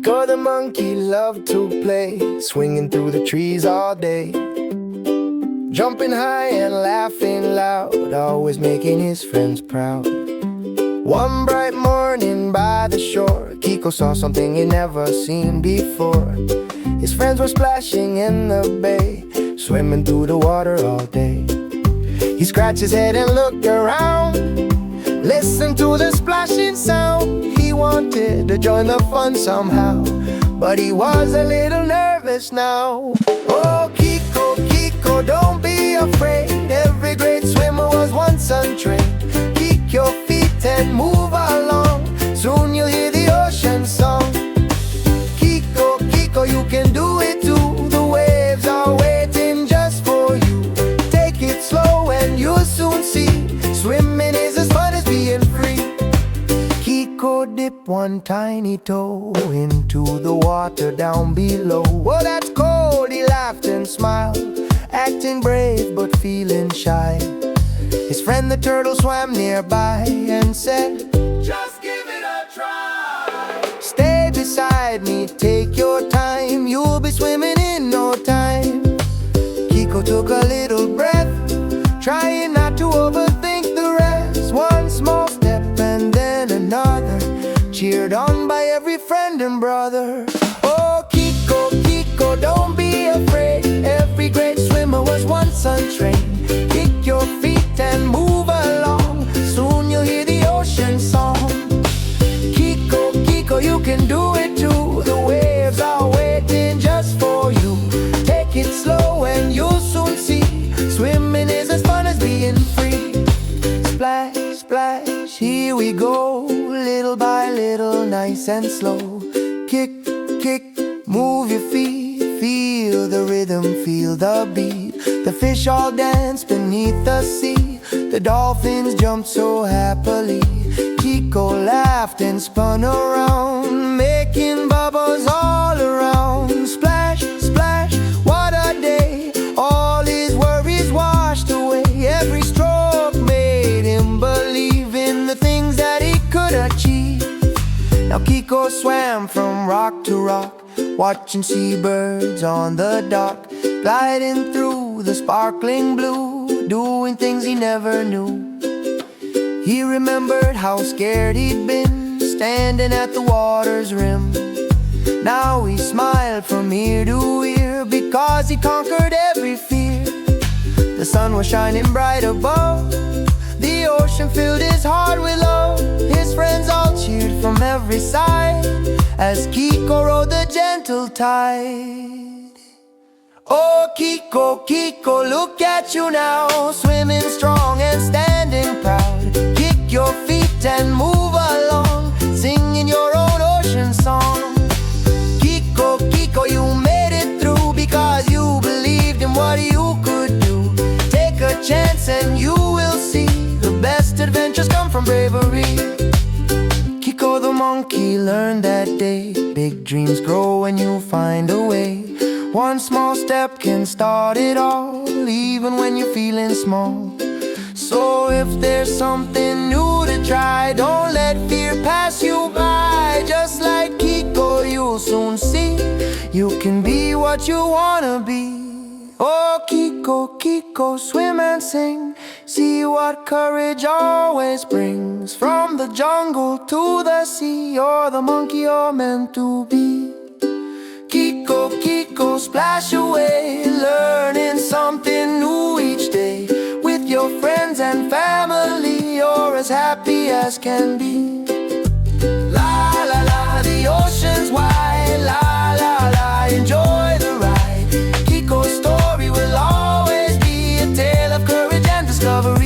Kiko the monkey loved to play, swinging through the trees all day, jumping high and laughing loud, always making his friends proud. One bright morning by the shore, Kiko saw something he'd never seen before. His friends were splashing in the bay, swimming through the water all day. He scratched his head and looked around, listened to the splashing sound. He wanted to join the fun somehow, but he was a little nervous now. Oh, Kiko, Kiko, don't be afraid. Every great swimmer was once untrained. Kick your feet and move along, soon you'll hear the ocean song. Kiko, Kiko, you can do it too. The waves are waiting just for you. Take it slow and you'll soon see, swimming is as fun as being free. Kiko dipped one tiny toe into the water down below. Oh, that's cold, he laughed and smiled, acting brave but feeling shy. His friend the turtle swam nearby and said, "Just give it a try. Stay beside me, take your time, you'll be swimming in no time." Kiko took a little breath, trying not to overthink the rest. One small step and then another, cheered on by every friend and brother. Oh, Kiko, Kiko, don't be afraid. Every great swimmer was once untrained. Kick your feet and move along, soon you'll hear the ocean song. Kiko, Kiko, you can do it too. The waves are waiting just for you. Take it slow and you'll soon see, swimming is as fun as being free. Splash, splash, here we go, little by little, nice and slow. Kick, kick, move your feet, feel the rhythm, feel the beat. The fish all dance beneath the sea, the dolphins jumped so happily. Kiko laughed and spun around, making bubbles all around. Splash, splash, what a day, all his worries washed away. Every stroke made him believe in the things that he could achieve. Now Kiko swam from rock to rock, watching seabirds on the dock, gliding through the sparkling blue, doing things he never knew. He remembered how scared he'd been, standing at the water's rim. Now he smiled from ear to ear, because he conquered every fear. The sun was shining bright above, the ocean filled his heart with love. His friends all cheered from every side, as Kiko rode the gentle tide. Oh, Kiko, Kiko, look at you now, swimming strong and standing proud. Kick your feet and move along, singing your own ocean song. Kiko, Kiko, you made it through, because you believed in what you could do. Take a chance and you will see, the best adventures come from bravery. Kiko the monkey learned that day, big dreams grow when you find a way. One small step can start it all, even when you're feeling small. So if there's something new to try, don't let fear pass you by. Just like Kiko, you'll soon see, you can be what you wanna be. Oh, Kiko, Kiko, swim and sing, see what courage always brings. From the jungle to the sea, you're the monkey you're meant to be. Kiko, Kiko, splash away, learning something new each day. With your friends and family, you're as happy as can be. La la la, the ocean's wide, la la la, enjoy the ride. Kiko's story will always be a tale of courage and discovery.